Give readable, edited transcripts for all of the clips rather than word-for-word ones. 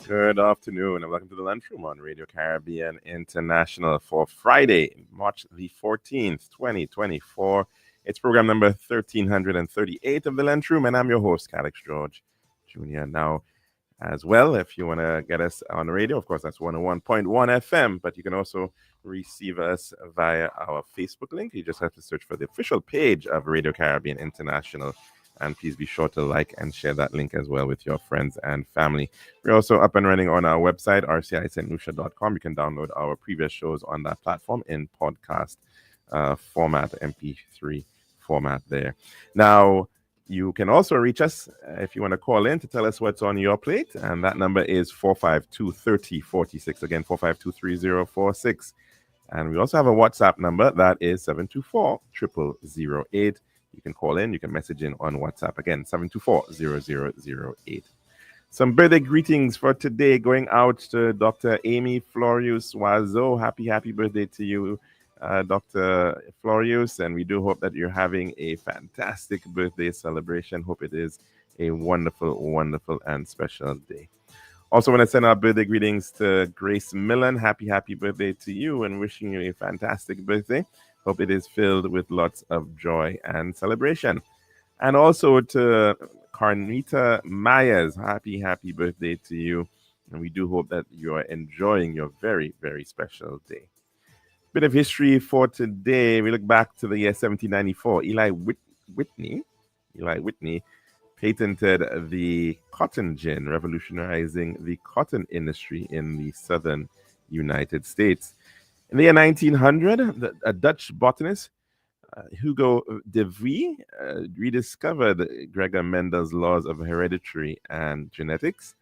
Good afternoon and welcome to the Lunchroom on Radio Caribbean International for Friday, March the 14th, 2024. It's program number 1338 of the Lunchroom, and I'm your host, Calixte Jr. Now, as well, if you want to get us on the radio, of course, that's 101.1 FM, but you can also receive us via our Facebook link. You just have to search for the official page of Radio Caribbean International. And please be sure to like and share that link as well with your friends and family. We're also up and running on our website, rcistlucia.com. You can download our previous shows on that platform in podcast format, MP3 format there. Now, you can also reach us if you want to call in to tell us what's on your plate. And that number is 452-3046. Again, 452-3046. And we also have a WhatsApp number that is 724-0008. You can call in, you can message in on WhatsApp. Again, 724-0008. Some birthday greetings for today going out to Dr. Amy Florius Wazo. Happy birthday to you, Dr. Florius. And we do hope that you're having a fantastic birthday celebration. Hope it is a wonderful, wonderful and special day. Also want to send our birthday greetings to Grace Millen. Happy birthday to you and wishing you a fantastic birthday. Hope it is filled with lots of joy and celebration. And also to Carnita Myers, happy birthday to you. And we do hope that you are enjoying your very, very special day. Bit of history for today. We look back to the year 1794. Eli Whitney patented the cotton gin, revolutionizing the cotton industry in the southern United States. In the year 1900, a Dutch botanist, Hugo de Vries, rediscovered Gregor Mendel's laws of heredity and genetics.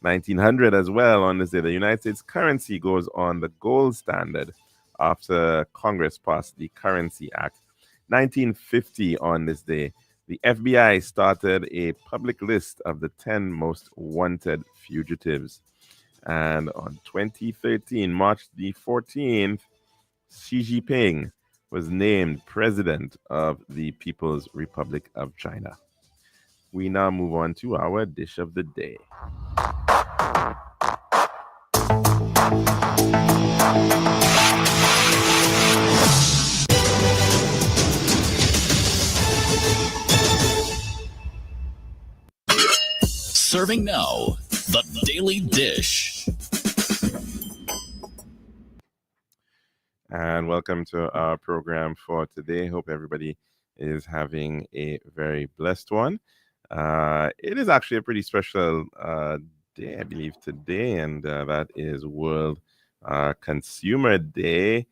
1900 as well, on this day, the United States currency goes on the gold standard after Congress passed the Currency Act. 1950 on this day, the FBI started a public list of the 10 most wanted fugitives. And on 2013, March the 14th, Xi Jinping was named president of the People's Republic of China. We now move on to our dish of the day. Serving now, the Daily Dish. And welcome to our program for today. Hope everybody is having a very blessed one. It is actually a pretty special day, I believe, today, and that is World Consumer Day.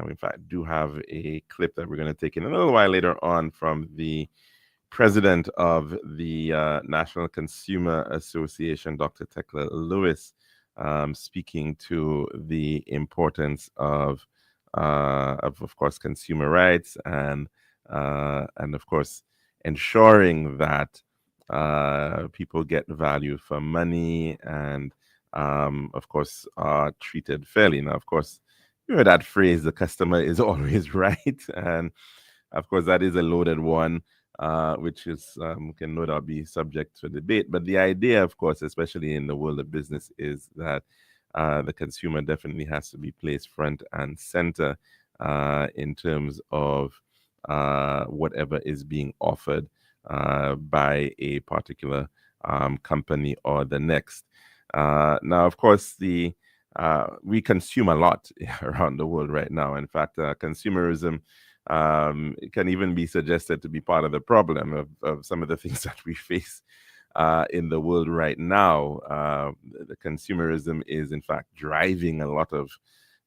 We, in fact, do have a clip that we're going to take in a little while later on from the president of the National Consumer Association, Dr. Tekla Lewis, speaking to the importance of course, consumer rights and of course, ensuring that people get value for money and, of course, are treated fairly. Now, of course, you heard that phrase, the customer is always right. And, of course, that is a loaded one, which is can no doubt be subject to debate. But the idea, of course, especially in the world of business, is that the consumer definitely has to be placed front and center in terms of whatever is being offered by a particular company or the next. Now, of course, we consume a lot around the world right now. In fact, consumerism can even be suggested to be part of the problem of some of the things that we face in the world right now. The consumerism is, in fact, driving a lot of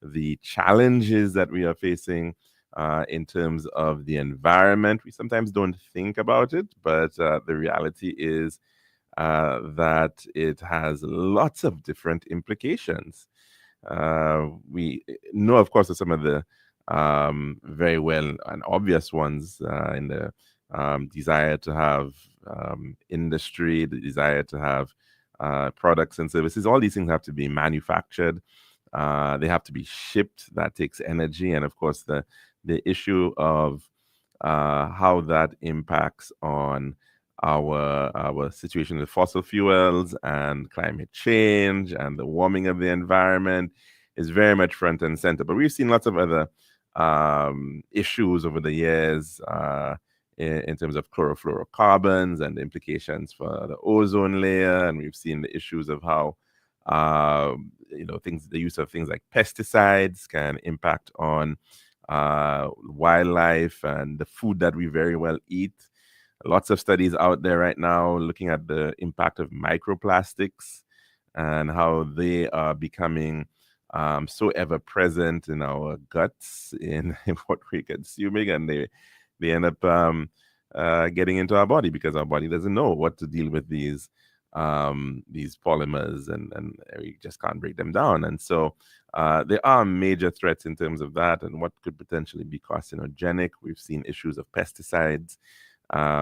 the challenges that we are facing in terms of the environment. We sometimes don't think about it, but the reality is that it has lots of different implications. We know, of course, of some of the very well and obvious ones in the desire to have industry, the desire to have products and services. All these things have to be manufactured. They have to be shipped. That takes energy. And of course, the issue of how that impacts on our situation with fossil fuels and climate change and the warming of the environment is very much front and center. But we've seen lots of other issues over the years in terms of chlorofluorocarbons and the implications for the ozone layer, and we've seen the issues of how the use of things like pesticides can impact on wildlife and the food that we very well eat. Lots of studies out there right now looking at the impact of microplastics and how they are becoming so ever present in our guts, in what we're consuming, and they end up getting into our body because our body doesn't know what to deal with these polymers, and we just can't break them down. And so there are major threats in terms of that and what could potentially be carcinogenic. We've seen issues of pesticides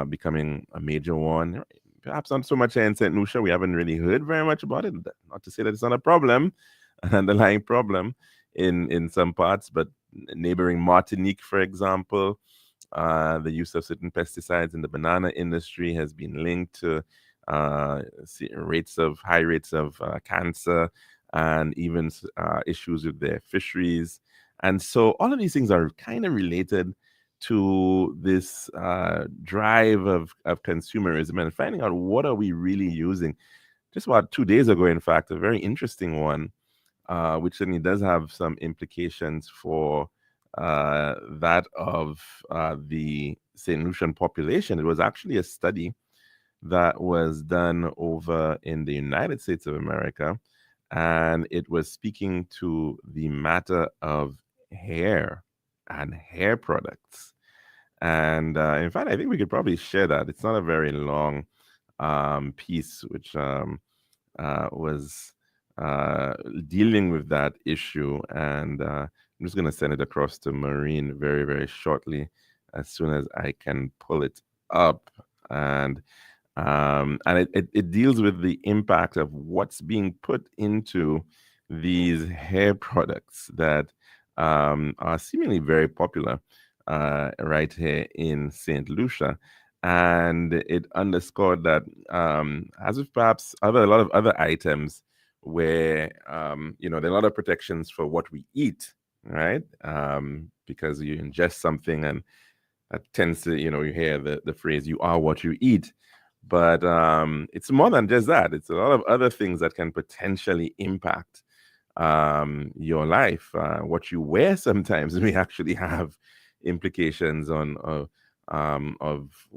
becoming a major one. Perhaps not so much here in St. Lucia. We haven't really heard very much about it. Not to say that it's not a problem, an underlying problem in some parts, but neighboring Martinique, for example, the use of certain pesticides in the banana industry has been linked to high rates of cancer and even issues with their fisheries. And so all of these things are kind of related to this drive of consumerism and finding out what are we really using. Just about 2 days ago, in fact, a very interesting one, which certainly does have some implications for that of the St. Lucian population. It was actually a study that was done over in the United States of America, and it was speaking to the matter of hair and hair products. And in fact, I think we could probably share that. It's not a very long piece, which was dealing with that issue. And I'm just going to send it across to Maureen very, very shortly, as soon as I can pull it up. And it deals with the impact of what's being put into these hair products that are seemingly very popular right here in St. Lucia. And it underscored that, as with perhaps a lot of other items where, there are a lot of protections for what we eat, right? Because you ingest something and that tends to, you hear the phrase, you are what you eat. But it's more than just that. It's a lot of other things that can potentially impact your life. What you wear sometimes may actually have implications on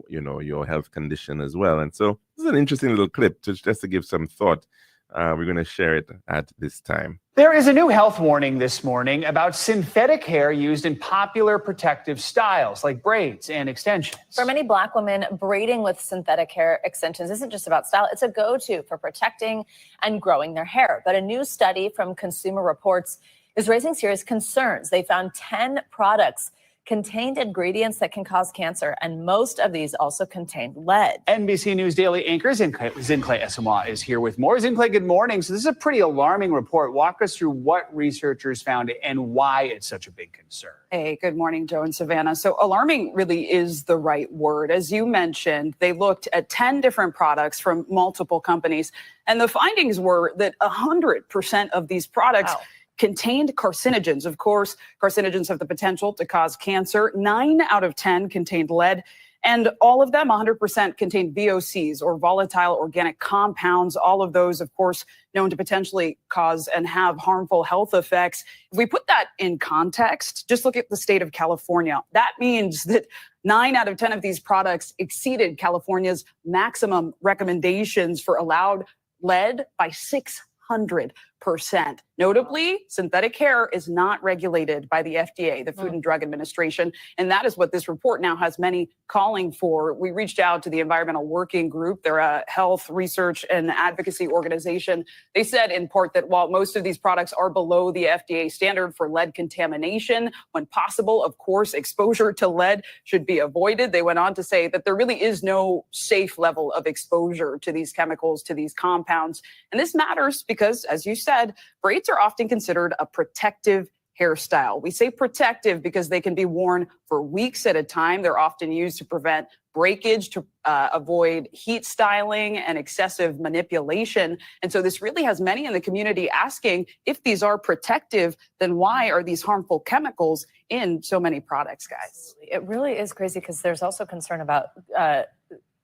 your health condition as well. And so this is an interesting little clip just to give some thought. We're going to share it at this time. There is a new health warning this morning about synthetic hair used in popular protective styles like braids and extensions. For many Black women, braiding with synthetic hair extensions isn't just about style. It's a go-to for protecting and growing their hair. But a new study from Consumer Reports is raising serious concerns. They found 10 products contained ingredients that can cause cancer, and most of these also contained lead. NBC News Daily anchor Zincle Esamoah is here with more. Zincle, good morning. So this is a pretty alarming report. Walk us through what researchers found and why it's such a big concern. Hey, good morning, Joe and Savannah. So alarming really is the right word. As you mentioned, they looked at 10 different products from multiple companies, and the findings were that 100% of these products contained carcinogens. Of course, carcinogens have the potential to cause cancer. 9 out of 10 contained lead, and all of them, 100%, contained VOCs, or volatile organic compounds. All of those, of course, known to potentially cause and have harmful health effects. If we put that in context, just look at the state of California. That means that 9 out of 10 of these products exceeded California's maximum recommendations for allowed lead by 600%. Notably, synthetic hair is not regulated by the FDA, the Food and Drug Administration, and that is what this report now has many calling for. We reached out to the Environmental Working Group. They're a health research and advocacy organization. They said in part that while most of these products are below the FDA standard for lead contamination, when possible, of course, exposure to lead should be avoided. They went on to say that there really is no safe level of exposure to these chemicals, to these compounds. And this matters because, as you said, braids are often considered a protective hairstyle. We say protective because they can be worn for weeks at a time. They're often used to prevent breakage, to avoid heat styling and excessive manipulation. And so this really has many in the community asking, if these are protective, then why are these harmful chemicals in so many products, guys? It really is crazy because there's also concern about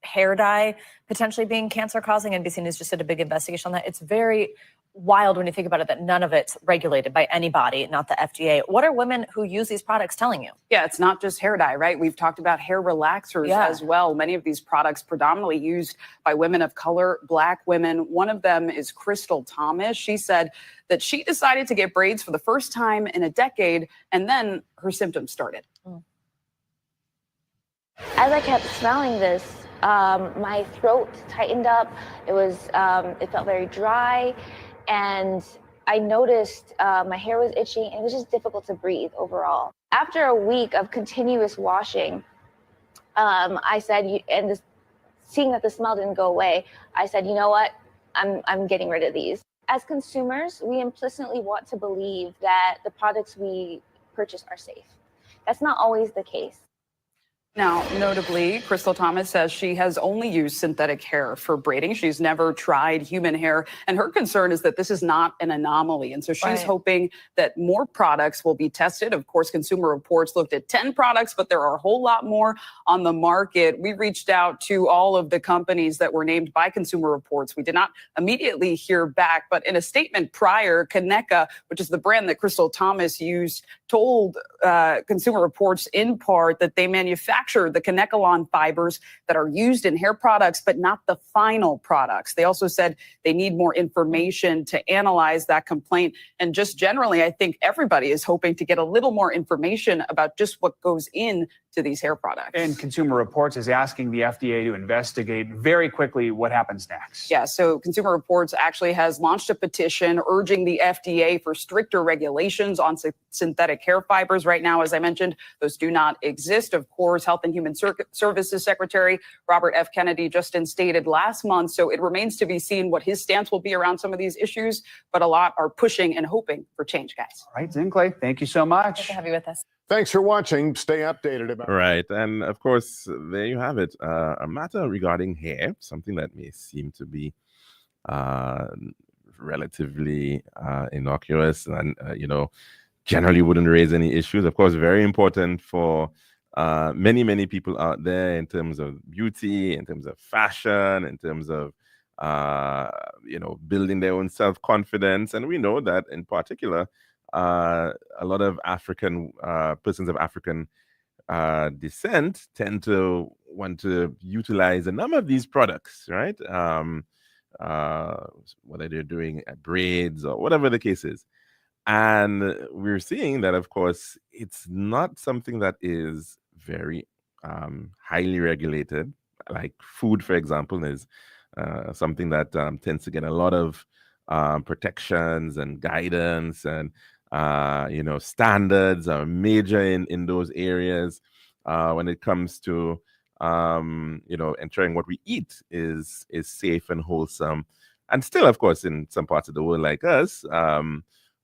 hair dye potentially being cancer causing. NBC News just did a big investigation on that. It's very wild when you think about it that none of it's regulated by anybody, not the FDA. What are women who use these products telling you? Yeah, it's not just hair dye, right? We've talked about hair relaxers as well. Many of these products predominantly used by women of color, Black women. One of them is Crystal Thomas. She said that she decided to get braids for the first time in a decade, and then her symptoms started. As I kept smelling this, my throat tightened up. It felt very dry. And I noticed my hair was itchy and it was just difficult to breathe overall. After a week of continuous washing, I said, seeing that the smell didn't go away, I said, you know what, I'm getting rid of these. As consumers, we implicitly want to believe that the products we purchase are safe. That's not always the case. Now, notably, Crystal Thomas says she has only used synthetic hair for braiding. She's never tried human hair. And her concern is that this is not an anomaly. And so she's hoping that more products will be tested. Of course, Consumer Reports looked at 10 products, but there are a whole lot more on the market. We reached out to all of the companies that were named by Consumer Reports. We did not immediately hear back, but in a statement prior, Kaneka, which is the brand that Crystal Thomas used, told Consumer Reports in part that they manufacture the Kanekalon fibers that are used in hair products, but not the final products. They also said they need more information to analyze that complaint. And just generally, I think everybody is hoping to get a little more information about just what goes into these hair products. And Consumer Reports is asking the FDA to investigate very quickly what happens next. Yeah, so Consumer Reports actually has launched a petition urging the FDA for stricter regulations on synthetic hair fibers. Right now, as I mentioned, those do not exist. Of course, Health and Human Services Secretary Robert F. Kennedy just instated last month. So it remains to be seen what his stance will be around some of these issues. But a lot are pushing and hoping for change, guys. All right, Zinkley, thank you so much. Good to have you with us. Thanks for watching. Stay updated about. Right. And of course, there you have it. A matter regarding hair, something that may seem to be relatively innocuous and, generally wouldn't raise any issues. Of course, very important for many people out there in terms of beauty, in terms of fashion, in terms of, building their own self-confidence. And we know that in particular, a lot of African persons of African descent tend to want to utilize a number of these products, right? Whether they're doing braids or whatever the case is. And we're seeing that, of course, it's not something that is very highly regulated. Like food, for example, is something that tends to get a lot of protections and guidance, and standards are major in those areas when it comes to ensuring what we eat is safe and wholesome. And still, of course, in some parts of the world like us,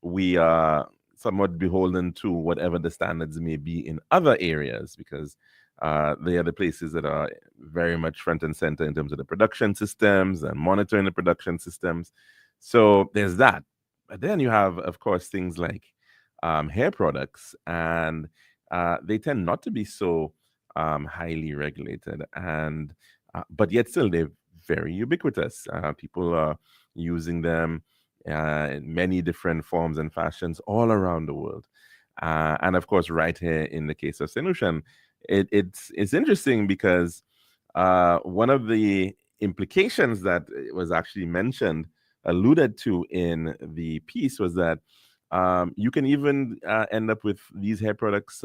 we are somewhat beholden to whatever the standards may be in other areas, because they are the places that are very much front and center in terms of the production systems and monitoring the production systems. So there's that. But then you have, of course, things like hair products, and they tend not to be so highly regulated, and but yet still they're very ubiquitous. People are using them in many different forms and fashions all around the world. And of course, right here in the case of Senushan, it's interesting because one of the implications that was actually alluded to in the piece was that you can even end up with these hair products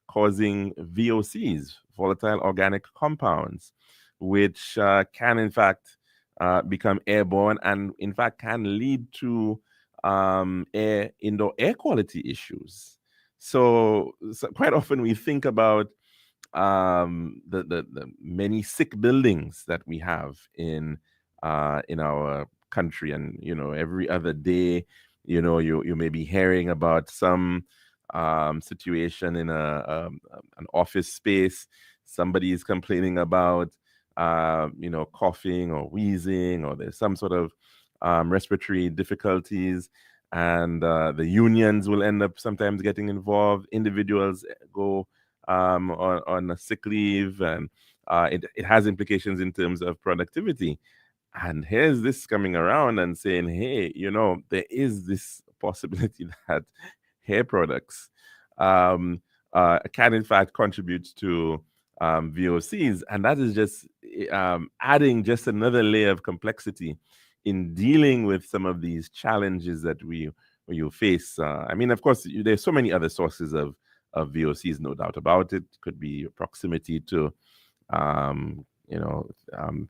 causing VOCs, volatile organic compounds, which can in fact become airborne and in fact can lead to indoor air quality issues. So quite often we think about the many sick buildings that we have in our country, and every other day you may be hearing about some situation in an office space. Somebody is complaining about coughing or wheezing, or there's some sort of respiratory difficulties, and the unions will end up sometimes getting involved. Individuals go on a sick leave, and it has implications in terms of productivity. And here's this coming around and saying, hey, there is this possibility that hair products can in fact contribute to VOCs. And that is just adding just another layer of complexity in dealing with some of these challenges that you face. I mean, of course, there's so many other sources of VOCs, no doubt about it. Could be proximity to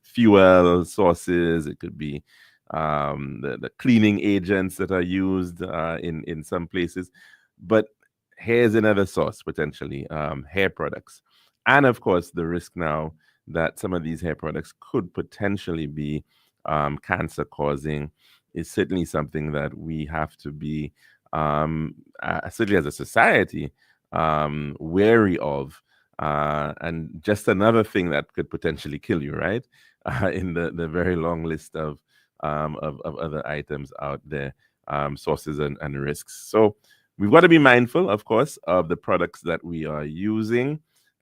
fuel sources. It could be the cleaning agents that are used in some places. But here's another source, potentially, hair products. And of course, the risk now that some of these hair products could potentially be cancer causing is certainly something that we have to be, certainly as a society, wary of. And just another thing that could potentially kill you, right? In the very long list of other items out there, sources and risks. So we've got to be mindful, of course, of the products that we are using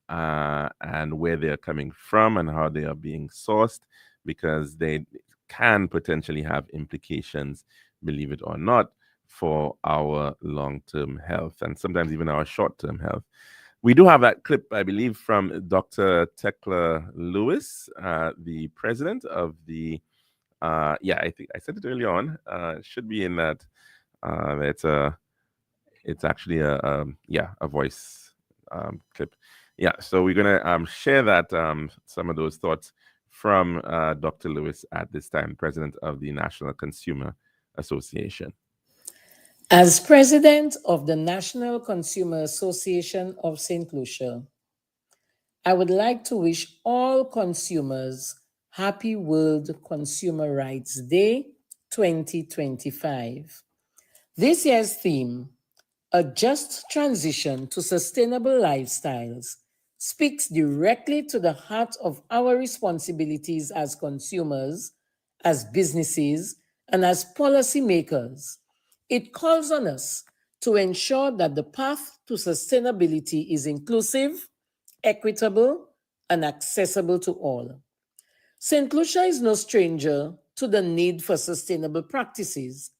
and where they're coming from and how they are being sourced, because they can potentially have implications, believe it or not, for our long-term health and sometimes even our short-term health. We do have that clip, I believe, from Dr. Tekla Lewis, the president of the, I think I said it early on. It should be in that. It's actually a voice clip. Yeah, so we're gonna share that some of those thoughts from Dr. Lewis at this time, president of the National Consumer Association. As president of the National Consumer Association of St. Lucia, I would like to wish all consumers Happy World Consumer Rights Day 2025. This year's theme, A Just Transition to Sustainable Lifestyles, speaks directly to the heart of our responsibilities as consumers, as businesses, and as policymakers. It calls on us to ensure that the path to sustainability is inclusive, equitable, and accessible to all. St. Lucia is no stranger to the need for sustainable practices.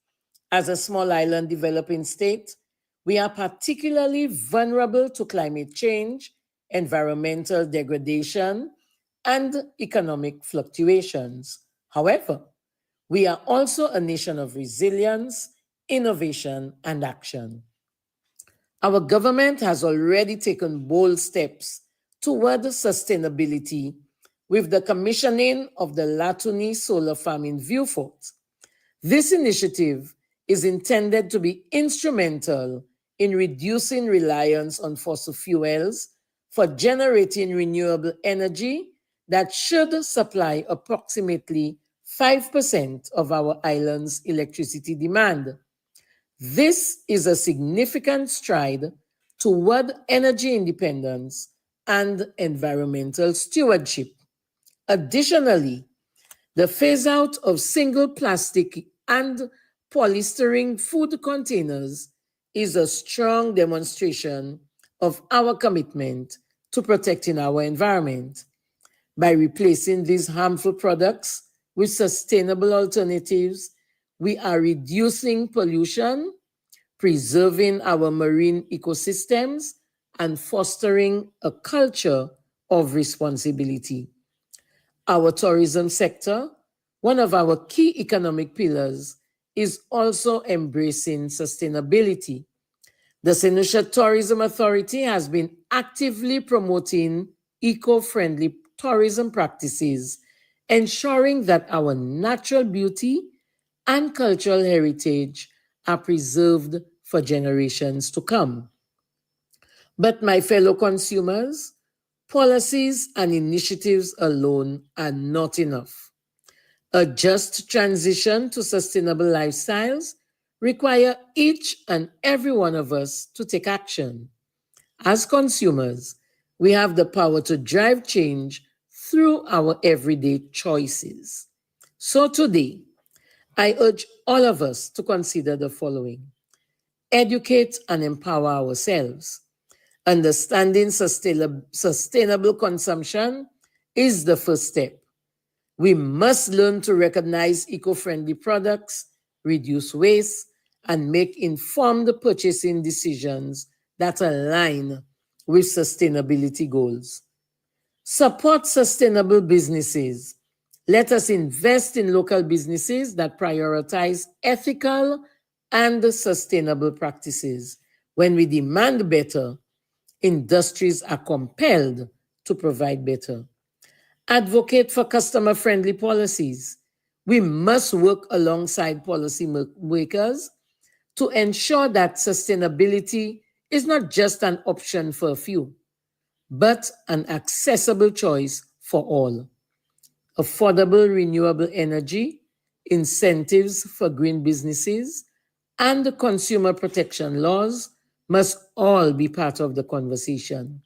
As a small island developing state, we are particularly vulnerable to climate change, environmental degradation, and economic fluctuations. However, we are also a nation of resilience, innovation, and action. Our government has already taken bold steps toward sustainability with the commissioning of the Latuni Solar Farm in Vieux Fort. This initiative is intended to be instrumental in reducing reliance on fossil fuels for generating renewable energy that should supply approximately 5% of our island's electricity demand. This is a significant stride toward energy independence and environmental stewardship. Additionally, the phase-out of single plastic and polystyrene food containers is a strong demonstration of our commitment to protecting our environment. By replacing these harmful products with sustainable alternatives, we are reducing pollution, preserving our marine ecosystems, and fostering a culture of responsibility. Our tourism sector, one of our key economic pillars, is also embracing sustainability. The St. Lucia Tourism Authority has been actively promoting eco-friendly tourism practices, ensuring that our natural beauty and cultural heritage are preserved for generations to come. But my fellow consumers, policies and initiatives alone are not enough. A just transition to sustainable lifestyles require each and every one of us to take action. As consumers, we have the power to drive change through our everyday choices. So today, I urge all of us to consider the following: educate and empower ourselves. Understanding sustainable consumption is the first step. We must learn to recognize eco-friendly products, reduce waste, and make informed purchasing decisions that align with sustainability goals. Support sustainable businesses. Let us invest in local businesses that prioritize ethical and sustainable practices. When we demand better, industries are compelled to provide better. Advocate for customer-friendly policies. We must work alongside policymakers to ensure that sustainability is not just an option for a few, but an accessible choice for all. Affordable renewable energy, incentives for green businesses, and consumer protection laws must all be part of the conversation.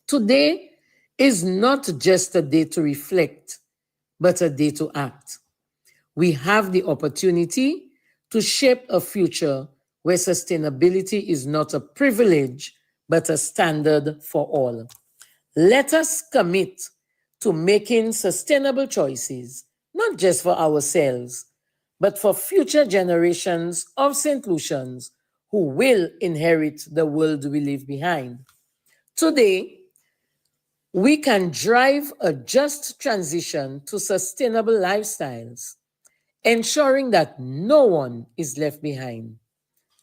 Today is not just a day to reflect, but a day to act. We have the opportunity to shape a future where sustainability is not a privilege, but a standard for all. Let us commit to making sustainable choices, not just for ourselves, but for future generations of St. Lucians who will inherit the world we leave behind. Today, we can drive a just transition to sustainable lifestyles, ensuring that no one is left behind.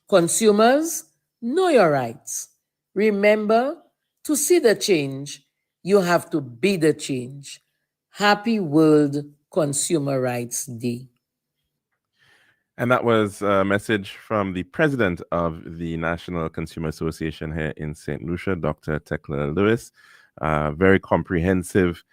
Consumers, know your rights. Remember, to see the change, you have to be the change. Happy World Consumer Rights Day. And that was a message from the president of the National Consumer Association here in St. Lucia, Dr. Tekla Lewis. Very comprehensive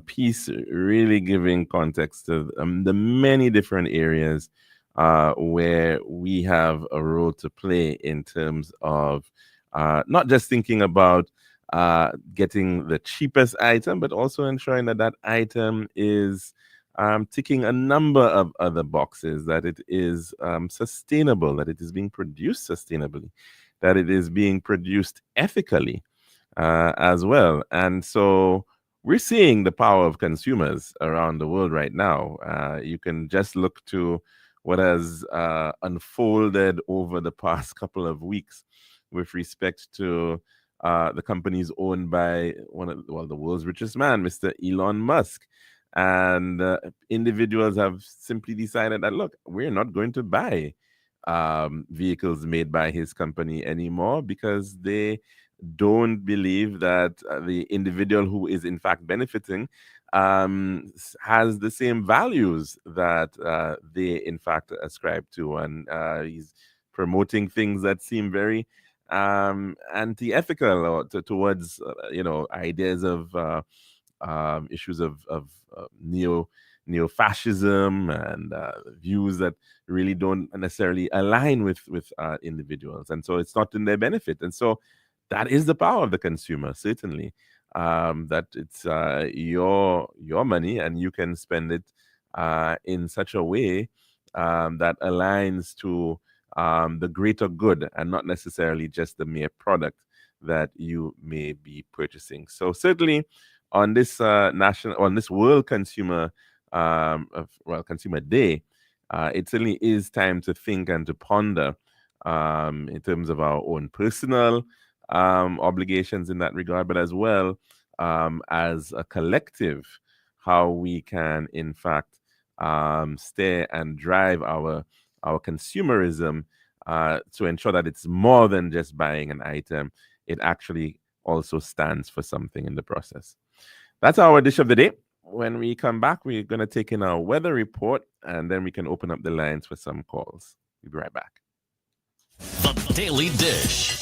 piece, really giving context to the many different areas where we have a role to play in terms of not just thinking about getting the cheapest item, but also ensuring that that item is ticking a number of other boxes, that it is sustainable, that it is being produced sustainably, that it is being produced ethically as well. And so we're seeing the power of consumers around the world right now. You can just look to what has unfolded over the past couple of weeks with respect to the companies owned by the world's richest man, Mr. Elon Musk. And individuals have simply decided that, look, we're not going to buy vehicles made by his company anymore because they don't believe that the individual who is in fact benefiting has the same values that they in fact ascribe to. And he's promoting things that seem very anti-ethical or towards ideas of issues of neo-fascism and views that really don't necessarily align with individuals, and so it's not in their benefit. And so that is the power of the consumer, certainly, that it's your money and you can spend it in such a way that aligns to the greater good and not necessarily just the mere product that you may be purchasing. So certainly on this World Consumer Consumer Day, it certainly is time to think and to ponder in terms of our own personal obligations in that regard, but as well as a collective, how we can in fact steer and drive our consumerism to ensure that it's more than just buying an item. It actually also stands for something in the process. That's our dish of the day. When we come back, we're going to take in our weather report, and then we can open up the lines for some calls. We'll be right back. The Daily Dish.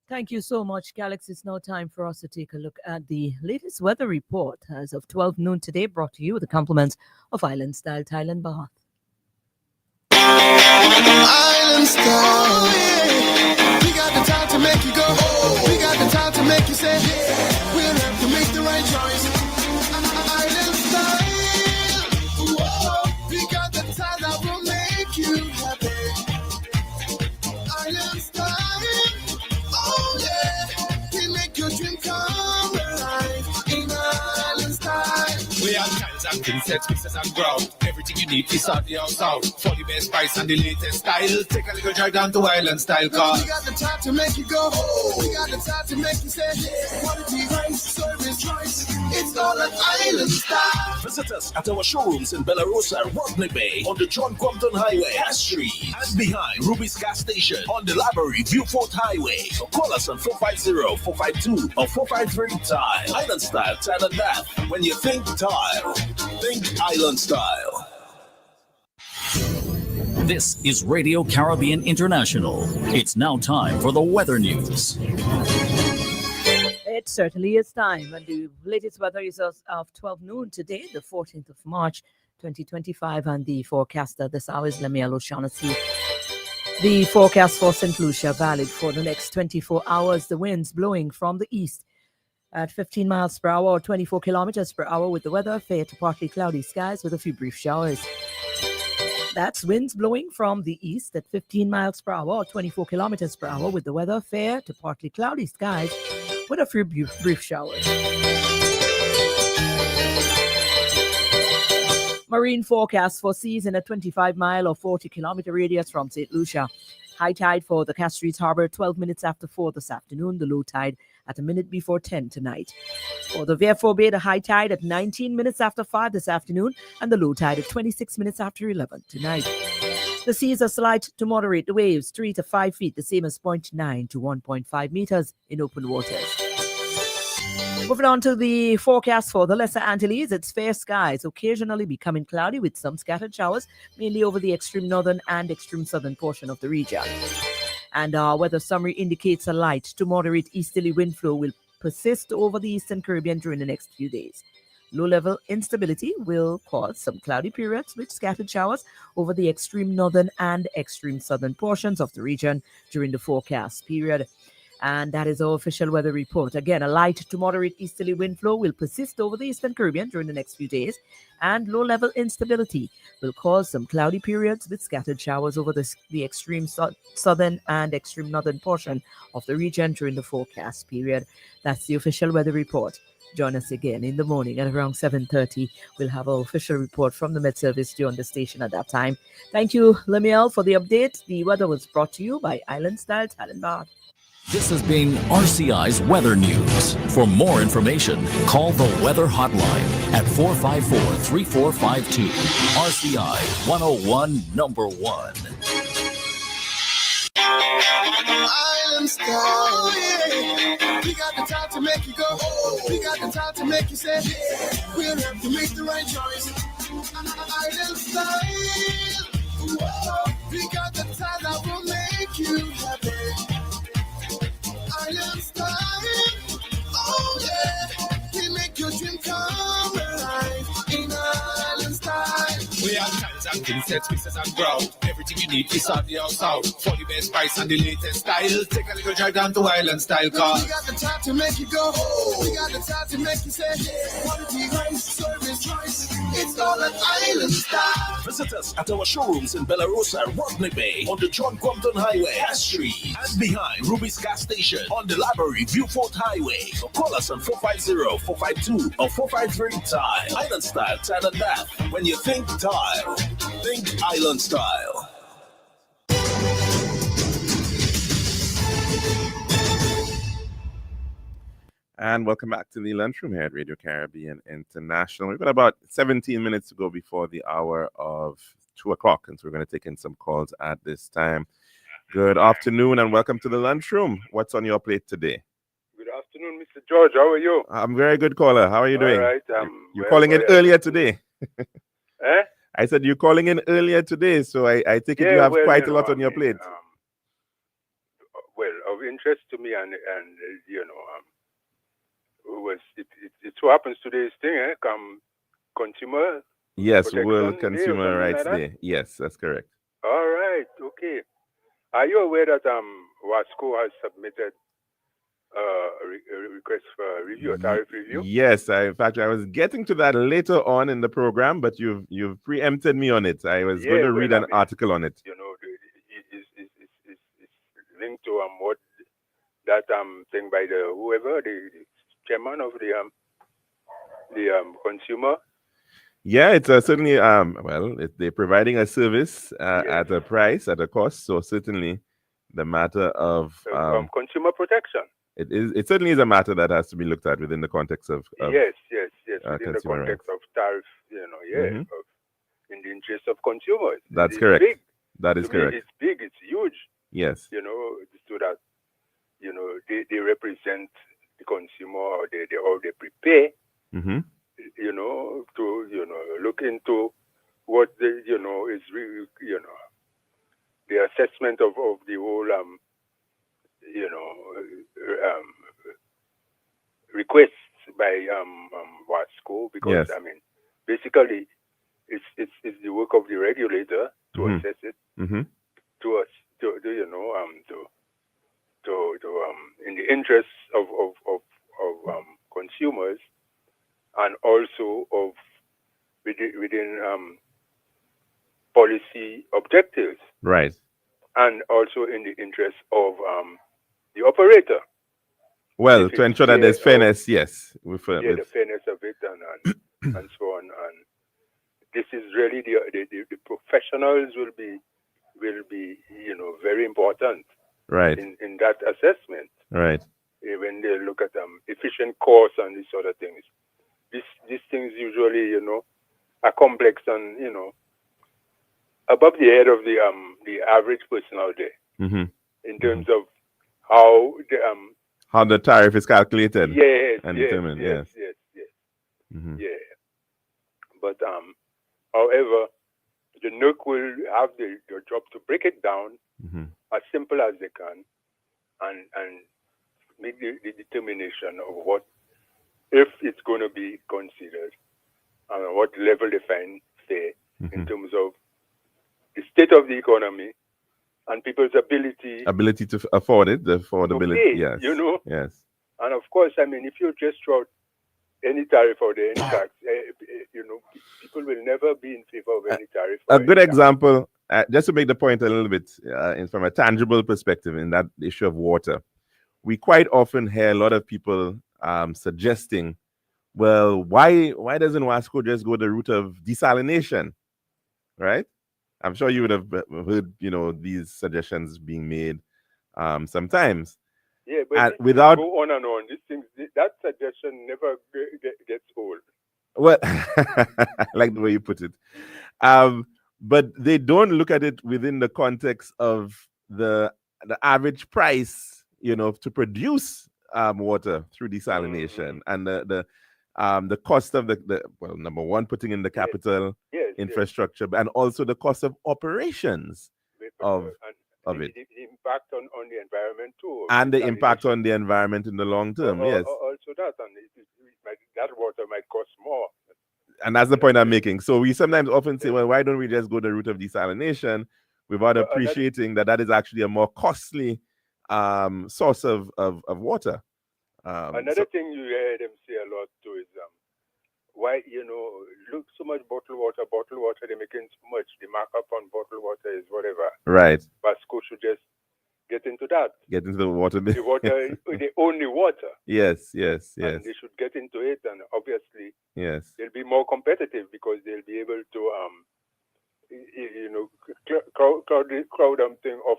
Thank you so much, Calixte. It's now time for us to take a look at the latest weather report as of 12 noon today, brought to you with the compliments of Island Style Thailand Bath. Island Style, yeah. We got the time to make you go. We got the time to make you say, we'll have to make the right choice. Island Style, whoa. We got the time that will make you happy. Island Style, oh yeah. We make your dream come alive in Island Style. We have kinds and princess, pieces and ground. Everything you need is on the outside. For the best price and the latest style. Take a little drive down to Island Style car. We got the time to make you go. We got the time to make you say, quality price, service choice. It's all an Island Style. Visit us at our showrooms in Belarus and Rodney Bay on the John Compton Highway, Cass Street, and behind Ruby's gas station on the Library Viewfort Highway. So call us on 450-452 or 453-TILE. Island Style, Tile and Bath. When you think tile, think Island Style. This is Radio Caribbean International. It's now time for the weather news. It certainly is time. And the latest weather is of 12 noon today, the 14th of March, 2025. And the forecaster this hour is Lemuel O'Shaughnessy. The forecast for St. Lucia valid for the next 24 hours. The winds blowing from the east at 15 miles per hour or 24 kilometers per hour, with the weather fair to partly cloudy skies with a few brief showers. That's winds blowing from the east at 15 miles per hour or 24 kilometers per hour, with the weather fair to partly cloudy skies with a few brief showers. Marine forecast for seas in a 25-mile or 40-kilometer radius from St. Lucia. High tide for the Cass Street Harbor 12 minutes after 4 this afternoon. The low tide at a minute before 10 tonight. For the Vieux Bay, the high tide at 19 minutes after 5 this afternoon, and the low tide at 26 minutes after 11 tonight. The seas are slight to moderate. The waves 3 to 5 feet, the same as 0.9 to 1.5 meters in open waters. Moving on to the forecast for the Lesser Antilles, it's fair skies, occasionally becoming cloudy with some scattered showers, mainly over the extreme northern and extreme southern portion of the region. And our weather summary indicates a light to moderate easterly wind flow will persist over the Eastern Caribbean during the next few days. Low-level instability will cause some cloudy periods with scattered showers over the extreme northern and extreme southern portions of the region during the forecast period. And that is our official weather report. Again, a light to moderate easterly wind flow will persist over the Eastern Caribbean during the next few days, and low-level instability will cause some cloudy periods with scattered showers over the extreme southern and extreme northern portion of the region during the forecast period. That's the official weather report. Join us again in the morning at around 7:30. We'll have our official report from the Met Service due on the station at that time. Thank you, Lemuel, for the update. The weather was brought to you by Island Style Thailand Bath. This has been RCI's Weather News. For more information, call the Weather Hotline at 454-3452. RCI 101 number 1. Island Style, yeah. We got the time to make you go. We got the time to make you say, we'll have to make the right choice. Island Style, whoa. We got the time that will make you happy. Island Style, oh yeah, we make your dream come alive in Island Style. We have kinds and princess, pieces and ground. Everything you need is on the outside. For the best price and the latest style. Take a little drive down to Island Style car. We got the time to make you go. We got the time to make you say, quality price, service choice. It's all an Island Style. Visit us at our showrooms in Belarus and Rodney Bay on the John Compton Highway, Cass Street, and behind Ruby's gas station on the Library Viewfort Highway. So call us on 450-452 or 453-TILE. Island Style, Tile and Bath. When you think tile, think Island Style. And welcome back to the Lunchroom here at Radio Caribbean International. We've got about 17 minutes to go before the hour of 2 o'clock, and so we're going to take in some calls at this time. Good afternoon and welcome to the Lunchroom. What's on your plate today? Good afternoon, Mr. George. How are you? I'm very good, caller. How are you doing? All right. You're calling in earlier today. Eh? I said you're calling in earlier today, so I take it you have quite a lot on your plate. Well, I've interest to me, and it so happens today's thing, consumer. Yes, Protection World Day or Consumer something like Rights that? Day. Yes, that's correct. All right, okay. Are you aware that Wasco has submitted a request for review, a tariff review? Yes, in fact, I was getting to that later on in the program, but you've preempted me on it. I was going to read an article on it. You know, it's linked to what that thing by the whoever the chairman of the consumer. Yeah, it's certainly they're providing a service at a price, at a cost. So certainly, the matter of consumer protection. It certainly is a matter that has to be looked at within the context of yes, within the context of tariff, in the interest of consumers. That's it's correct. Big. That is correct. It's big. It's huge. Yes. So that they represent the consumer, or they prepare. Mm-hmm. To look into what is the assessment of the whole requests by Wasco, because basically it's the work of the regulator to assess it, to in the interests of consumers, and also of within policy objectives, right, and also in the interest of the operator. Well, to ensure that there's fairness, yes, the fairness of it, and so on. And this is really the professionals will be very important, right, in that assessment, right. When they look at efficient costs and these sort of things. These things usually, are complex and, above the head of the average person out there, in terms of how the tariff is calculated, and determined. Yes. But however, the NERC will have the job to break it down as simple as they can, and make the determination of what, if it's going to be considered, and what level they find fair, in terms of the state of the economy and people's ability to afford it, the affordability. Pay, yes, yes. And of course, if you just throw out any tariff or any tax, people will never be in favor of any tariff. A good example, just to make the point a little bit, from a tangible perspective, in that issue of water, we quite often hear a lot of people suggesting, well, why doesn't Wasco just go the route of desalination, right? I'm sure you would have heard, these suggestions being made sometimes. Yeah, but without go on and on. These things, that suggestion never gets old. Well, I like the way you put it. But they don't look at it within the context of the average price, to produce water through desalination, and the cost of the number one, putting in the capital, infrastructure, and also the cost of operations of it. The impact on the environment too. And the impact on the environment in the long term, yes. Also that, and that water might cost more. And that's the point I'm making. So we sometimes often say, well, why don't we just go the route of desalination, without appreciating that is actually a more costly source of water. Another thing you hear them say a lot too is why, look, so much bottled water, they're making so much. The markup on bottled water is whatever. Right. Vasco should just get into that. Get into the water. The water, the only water. Yes. And they should get into it, and obviously, yes, they'll be more competitive because they'll be able to, crowd them thing of,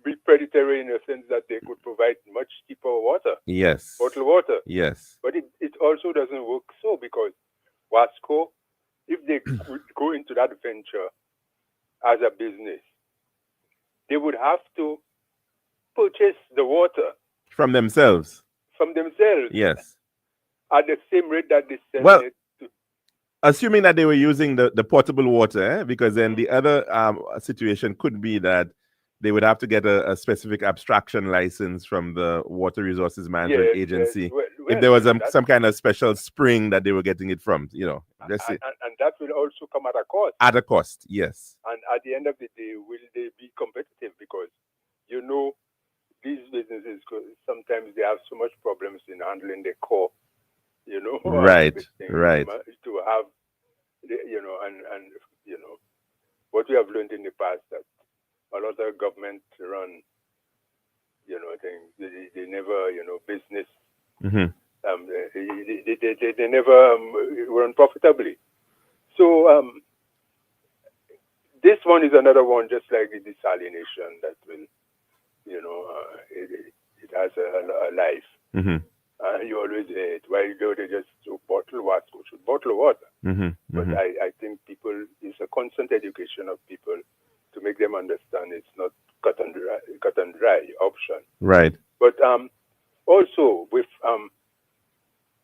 be predatory in the sense that they could provide much cheaper water. Yes. Bottled water. Yes. But it also doesn't work so, because Wasco, if they would go into that venture as a business, they would have to purchase the water from themselves. Yes. At the same rate that they sell it to. Assuming that they were using the potable water, because then the other situation could be that they would have to get a specific abstraction license from the Water Resources Management Agency. If there was some kind of special spring that they were getting it from, you know. And that will also come at a cost. At a cost, yes. And at the end of the day, will they be competitive? Because, you know, these businesses, sometimes they have so much problems in handling their core, you know. Right. To have, you know, and you know, what we have learned in the past that a lot of government run, you know, things, they never, you know, business, they never run profitably. So this one is another one, just like the desalination, that will, you know, it has a life. You always say it. Why don't they just bottle water? Bottle water. But I think it's a constant education of people to make them understand it's not cut and dry option. Right. But also with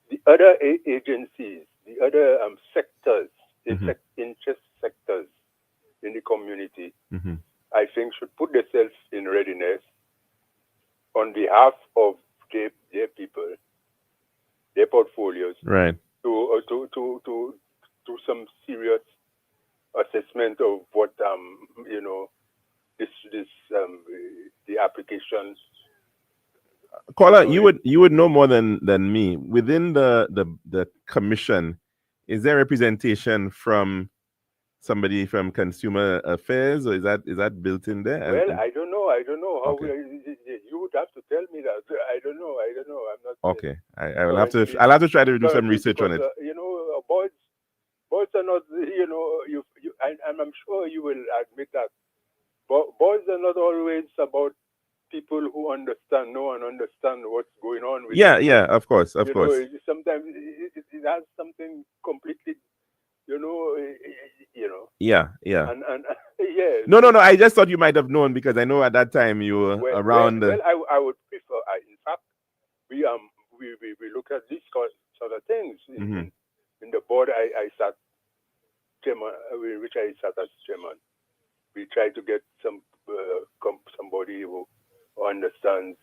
the other agencies, the other sectors, interest sectors in the community, I think should put themselves in readiness on behalf of their people, their portfolios, right, to do some serious assessment of what you know, the applications. Caller, you would know more than me. Within the commission, is there representation from somebody from Consumer Affairs, or is that built in there? Well, I don't know how. Okay. You would have to tell me that. I don't know. I'm not. Okay, I will have to. I'll have to try to do some research on it. You know, boys are not. You know, and I'm sure you will admit that. Boys are not always about people who understand what's going on with. Yeah, of course. Know, sometimes it has something completely. You know. Yeah. And yeah. No. I just thought you might have known, because I know at that time you were around. Well, I would prefer. In fact, we look at these sort of things in the board. I sat chairman, which I sat as chairman. We try to get somebody who understands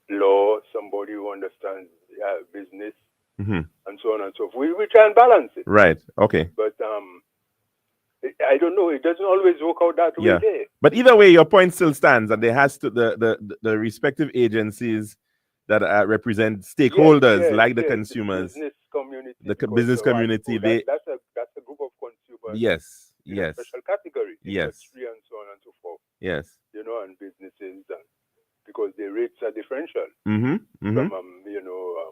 law, somebody who understands business. And so on and so forth. We try and balance it. Right. Okay. But I don't know. It doesn't always work out that way. There. But either way, your point still stands, and there has to the respective agencies that represent stakeholders, like the consumers, business community, the business community. That's a group of consumers. Yes. A special category. Yes. Industry and so on and so forth. Yes. You know, and businesses, because the rates are differential. From you know.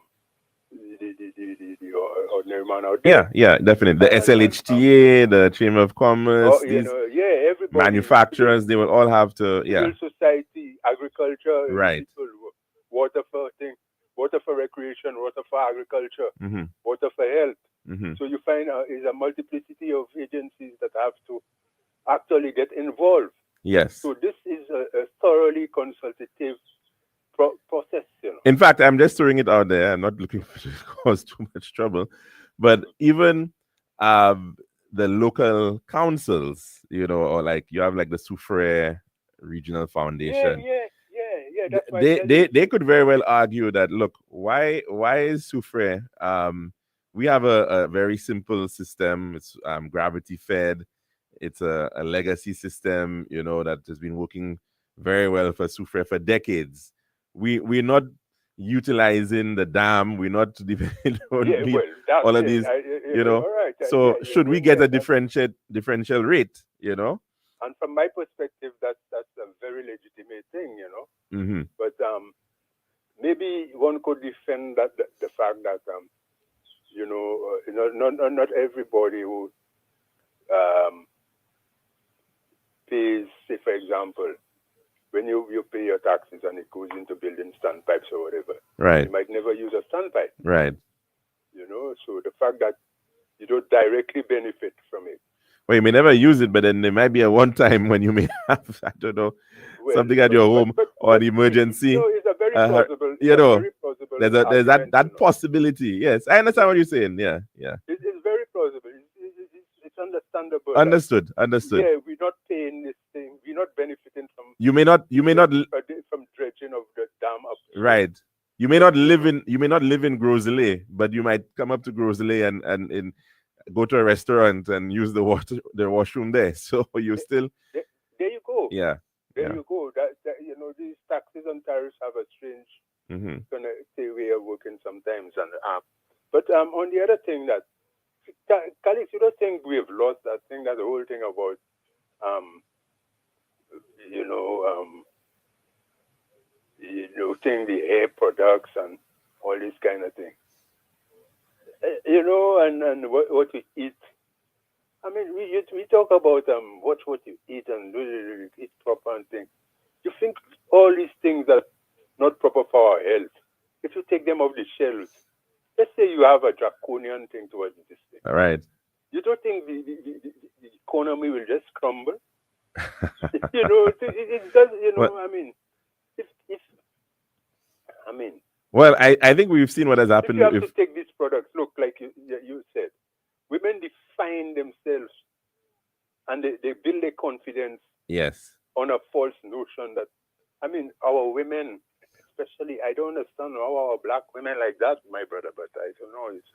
The ordinary man out there. Yeah, definitely. The SLHTA, the Chamber of Commerce, you know, everybody, manufacturers, they will all have to, civil society, agriculture, right, people, water for recreation, water for agriculture, water for health. So you find is a multiplicity of agencies that have to actually get involved. Yes. So this is a thoroughly consultative process, you know. In fact, I'm just throwing it out there. I'm not looking to cause too much trouble, but even the local councils, you know, or like you have like the Soufrière Regional Foundation. Yeah. That's why they could very well argue that, look, why is Soufrière? We have a very simple system. It's gravity fed. It's a legacy system, you know, that has been working very well for Soufrière for decades. We're not utilizing the dam. We're not all of these, you know. Right. So should we get a differential rate, you know? And from my perspective, that's a very legitimate thing, you know. But maybe one could defend that the fact that you know, not everybody who pays, say for example, when you pay your taxes and it goes into building standpipes or whatever, right, you might never use a standpipe. Right. You know, so the fact that you don't directly benefit from it. Well, you may never use it, but then there might be a one time when you may have, I don't know, something at your home or an emergency. You know, it's a very plausible. You know, very plausible there's that possibility. Yes, I understand what you're saying. Yeah. It's very plausible. It's understandable. Understood. Yeah, we're not paying this thing. We're not benefiting from You may not from dredging of the dam up. Right. You may not live in Grosley, but you might come up to Grosley and go to a restaurant and use the washroom there. So you still there you go. Yeah. There you go. That these taxes and tariffs have a strange kind of way of working sometimes. And but on the other thing that Calixte, you don't think we have lost that thing, that the whole thing about thing, the hair products and all this kind of thing. And what you eat. I mean, we talk about what you eat and do eat proper and things. You think all these things are not proper for our health. If you take them off the shelves, let's say you have a draconian thing towards this thing. All right. You don't think the economy will just crumble? It does. Well, I mean, well, I think we've seen what has happened. If you have to take these products, look, like you said, women define themselves and they build their confidence on a false notion that, I mean, our women, especially, I don't understand how our black women like that, my brother, but I don't know, it's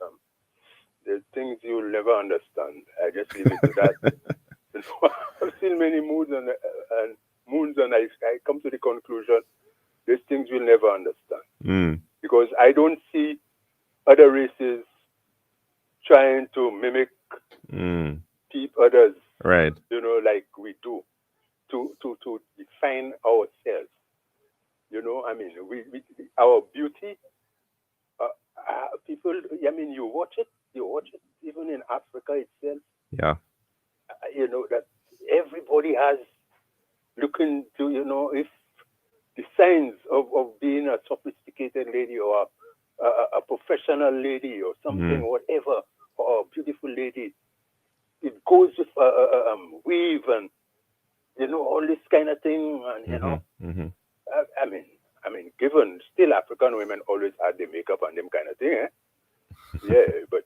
there's things you'll never understand. I just leave it to that. I've seen many moons and I come to the conclusion there's things we'll never understand. Because I don't see other races trying to mimic others, right? Like we do, to define ourselves. I mean, we our beauty. People, I mean, you watch it even in Africa itself. Yeah. That everybody has looking to, if the signs of being a sophisticated lady or a professional lady or something, whatever, or a beautiful lady, it goes with weave and, all this kind of thing. And, I mean, given still African women always had the makeup and them kind of thing, eh? Yeah, but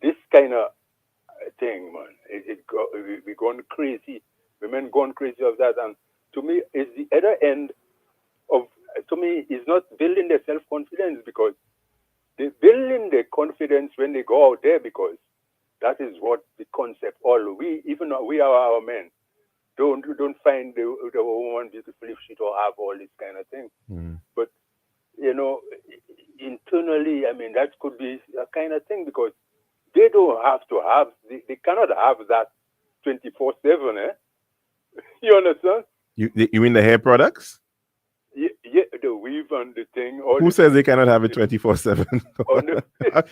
this kind of thing, man, we gone crazy. Women gone crazy of that. And to me, it's the other end of, is not building their self-confidence, because they're building their confidence when they go out there, because that is what the concept, we are our men. Don't find the woman beautiful if she don't have all this kind of thing. But, internally, I mean, that could be a kind of thing, because they don't have to have, they cannot have that 24/7, eh? You understand? You mean the hair products? Yeah, the weave and the thing. Who says they cannot have it 24/7?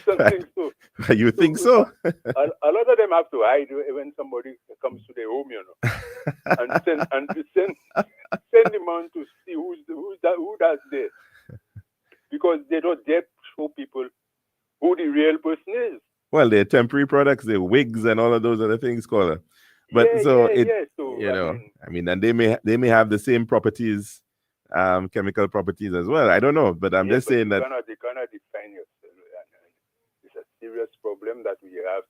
Something so. You think so? A lot of them have to hide when somebody comes to their home, and send them on to see who does this, because they don't dare show people who the real person is. Well, they're temporary products, they're wigs and all of those other things, caller. But So, I mean, and they may have the same properties, chemical properties as well. I don't know, but I'm just saying that you cannot define yourself. It's a serious problem that we have.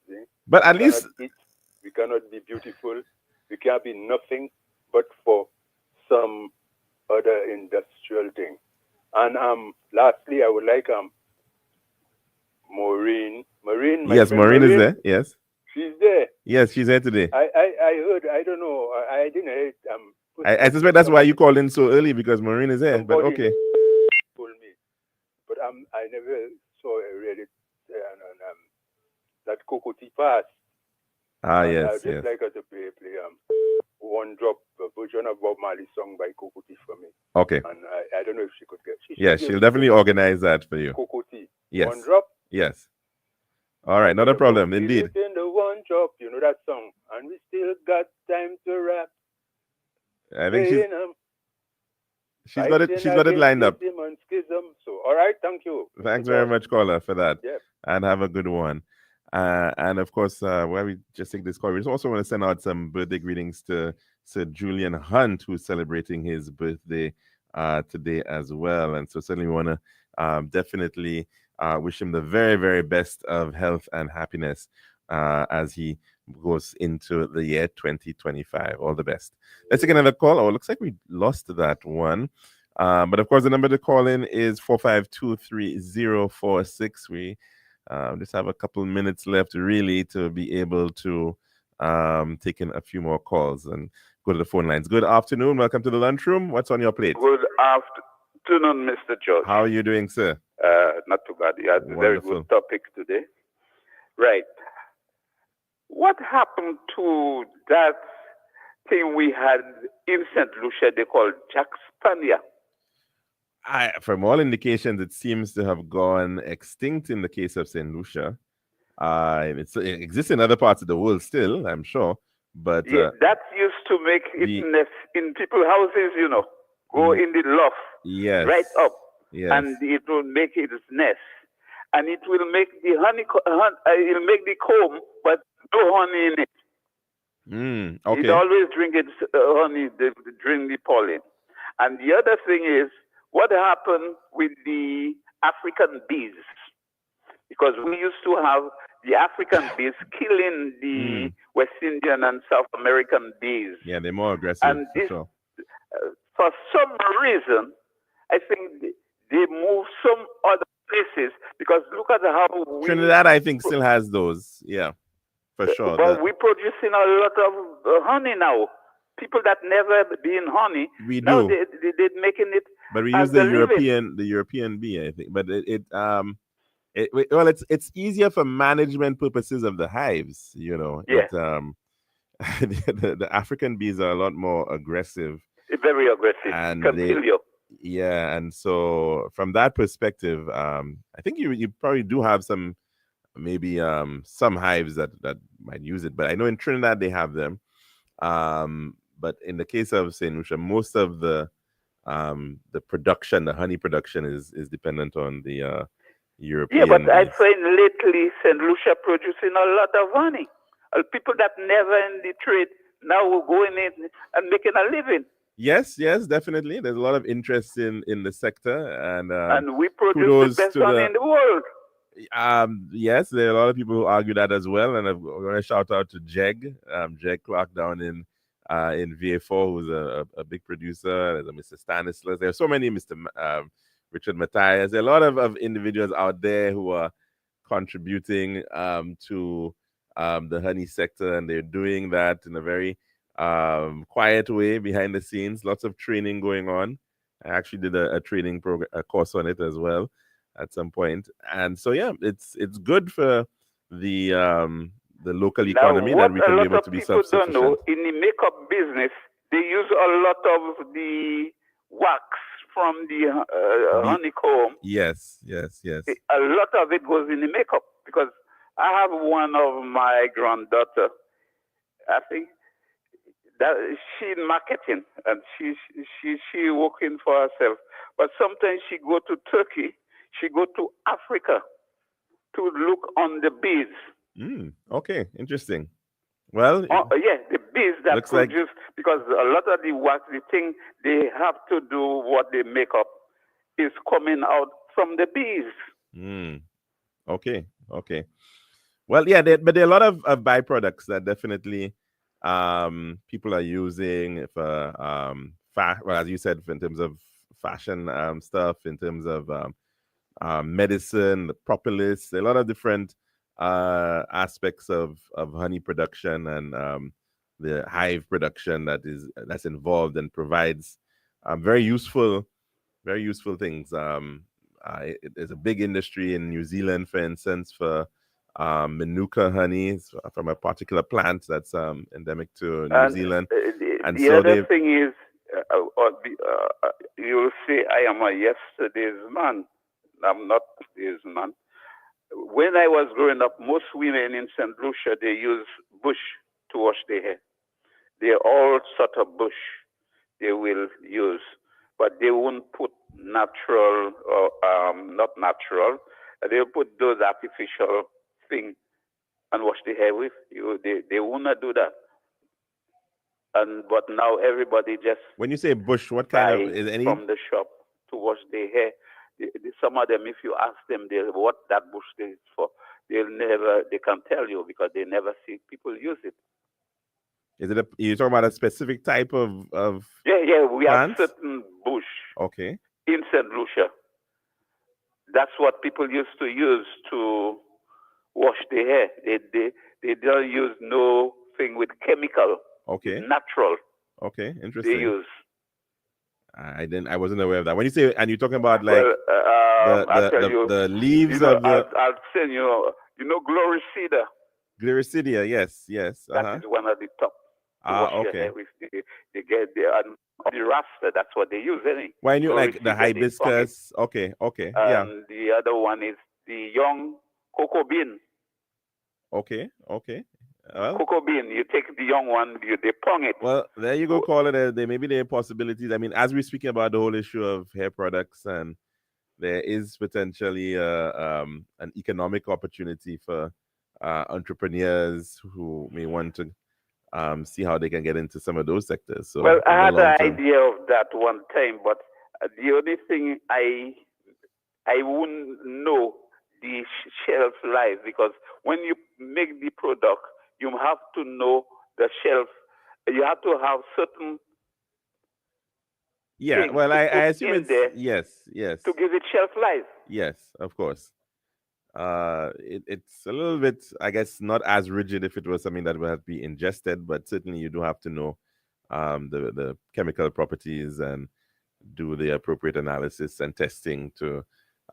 But at least we cannot be beautiful. We can't be nothing but for some other industrial thing. And lastly, I would like Maureen. Yes, Maureen is there. Yes. She's there. Yes, she's here today. I heard. I don't know. I didn't hear it. I suspect that's why you called in so early, because Maureen is here. But okay. Told me, but I never saw read it. That Cocotti Pass. Yes. I just like her to play one drop version of Bob Marley's song by Cocotti for me. Okay. And I don't know if she could get. She'll definitely organize that for you. Cocotti. Yes. One drop. Yes. All right, not a problem, indeed. In the one drop, you know that song, and we still got time to rap. I think she's got it lined up. So, all right, thank you. Thanks very much, caller, for that. Yep. And have a good one. And of course, while we just take this call, we just also want to send out some birthday greetings to Sir Julian Hunt, who's celebrating his birthday today as well. And so certainly we want to definitely wish him the very, very best of health and happiness as he goes into the year 2025. All the best. Let's take another call. Oh, it looks like we lost that one. But of course, the number to call in is 4523046. We just have a couple minutes left, really, to be able to take in a few more calls and go to the phone lines. Good afternoon. Welcome to the lunchroom. What's on your plate? Good afternoon, Mr. George. How are you doing, sir? Not too bad. You had a very Wonderful. good topic today. Right. What happened to that thing we had in St. Lucia they called Jack Spanier? From all indications, it seems to have gone extinct in the case of St. Lucia. It exists in other parts of the world still, I'm sure. But yeah, that used to make its nest in people's houses, go in the loft, yes, right up, yes, and it will make its nest. And it will make the it'll make the comb, but no honey in it. Okay. It always drink its honey, drink the pollen. And the other thing is, what happened with the African bees? Because we used to have the African bees killing the West Indian and South American bees. Yeah, they're more aggressive, and for sure. For some reason, I think they moved some other places, because look at how Trinidad, I think, still has those. Yeah, for sure. But we're producing a lot of honey now. People that never been honey, we do. Now they're making it. But we use the European bee, I think. But it's easier for management purposes of the hives. Yeah. The African bees are a lot more aggressive. Very aggressive. And can kill you. Yeah, and so from that perspective, I think you probably do have some hives that might use it. But I know in Trinidad they have them. But in the case of St. Lucia, most of the production, the honey production, is dependent on the European. Yeah, but I find lately St. Lucia producing a lot of honey. People that never in the trade now will go in it and making a living. Yes, definitely. There's a lot of interest in the sector, and we produce the best honey in the world. Yes, there are a lot of people who argue that as well, and I'm going to shout out to Jeg Clark down in VA4, who's a big producer. There's a Mr. Stanislas. There are so many, Mr. Richard Matthias. There are a lot of individuals out there who are contributing to the honey sector, and they're doing that in a very quiet way behind the scenes. Lots of training going on. I actually did a training course on it as well at some point, and so yeah, it's good for the local economy that we can be able to be self-sufficient. Don't know, in the makeup business, they use a lot of the wax from the honeycomb. Yes. A lot of it goes in the makeup, because I have one of my granddaughter, I think, that she in marketing, and she working for herself. But sometimes she go to Turkey, she go to Africa to look on the bees. Okay, interesting. Well, yeah, the bees that produce, because a lot of the wax, the thing they have to do what they make up is coming out from the bees. Okay. Well, yeah, but there are a lot of byproducts that definitely people are using for as you said, in terms of fashion stuff, in terms of medicine, the propolis, a lot of different aspects of honey production and the hive production that's involved and provides very useful things. There's a big industry in New Zealand, for instance, for Manuka honey from a particular plant that's endemic to New Zealand. And the other thing is, you'll say I am a yesterday's man. I'm not today's man. When I was growing up, most women in St. Lucia, they use bush to wash their hair. They're all sort of bush they will use, but they won't put natural or not natural. They'll put those artificial things and wash the hair with. They won't do that. But now everybody just... When you say bush, what kind of... Is any... From the shop to wash their hair. Some of them, if you ask them what that bush is for, they can't tell you because they never see people use it. Is it you're talking about a specific type of Yeah, we plants? have certain bush Okay. in St. Lucia. That's what people used to use to wash their hair. They don't use no thing with chemical. Okay. It's natural. Okay, interesting. They use. I wasn't aware of that. When you say, and you're talking about like I'll tell you, the leaves you know, of the I'll send you. You know, Gloricida. Gliricidia, yes. That is one of the top. To wash your Okay. hair with. They get the rasta. That's what they use, any. When you like the Gloricida, hibiscus, okay, yeah. And the other one is the young cocoa bean. Okay. Well, Cocoa bean, you take the young one, they pong it. well, there you go, call it. Maybe there are possibilities. I mean, as we're speaking about the whole issue of hair products, and there is potentially an economic opportunity for entrepreneurs who may want to see how they can get into some of those sectors. So, well, I had an idea of that one time, but the only thing I wouldn't know the shelf life, because when you make the product, you have to know the shelf. You have to have certain. Yeah, well, I assume it's there yes, to give it shelf life. Yes, of course. It's a little bit, I guess, not as rigid if it was something that would have to be ingested, but certainly you do have to know the chemical properties and do the appropriate analysis and testing to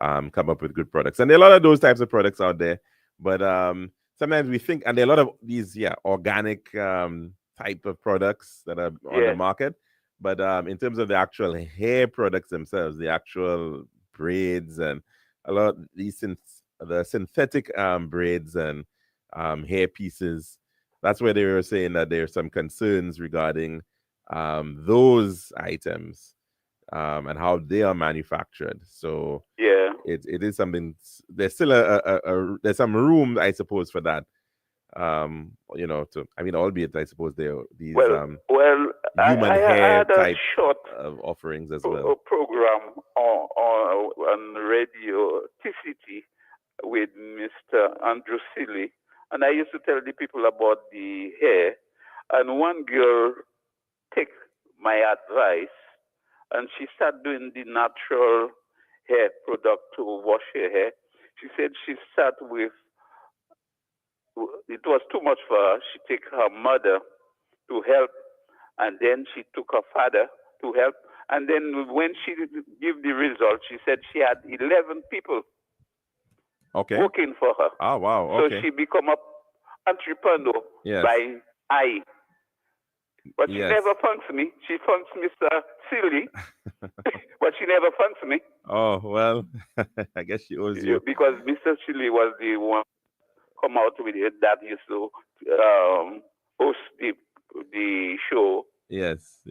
come up with good products. And there are a lot of those types of products out there, but sometimes we think, and there are a lot of these, organic type of products that are on the market. But in terms of the actual hair products themselves, the actual braids and a lot of these the synthetic braids and hair pieces, that's where they were saying that there are some concerns regarding those items and how they are manufactured. So it is something. There's still there's some room, I suppose, for that. Albeit I suppose these human hair type of offerings as well. A program on radio TCT with Mr. Andrew Seeley, and I used to tell the people about the hair, and one girl took my advice, and she started doing the natural hair product to wash her hair. She said she started with. It was too much for her. She took her mother to help, and then she took her father to help. And then when she gave the result, she said she had 11 people working for her. Oh, wow. Okay. So she become an entrepreneur by eye. But she never funks me. She funks Mr. Seeley, but she never funks me. Oh, well, I guess she owes you. Because Mr. Seeley was the one come out with it that used to host the show. Yes.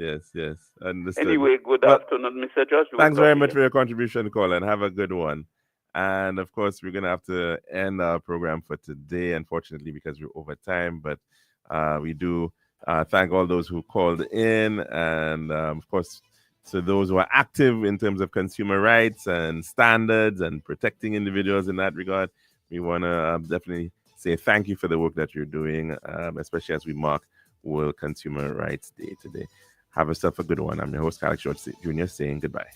Understood. Anyway, good afternoon, Mr. Josh. Thanks very much for your contribution, Colin. Have a good one. And of course, we're going to have to end our program for today, unfortunately, because we're over time. But we do thank all those who called in. And of course, to those who are active in terms of consumer rights and standards and protecting individuals in that regard, we want to definitely say thank you for the work that you're doing, especially as we mark World Consumer Rights Day today. Have yourself a good one. I'm your host, Calixte Jr., saying goodbye.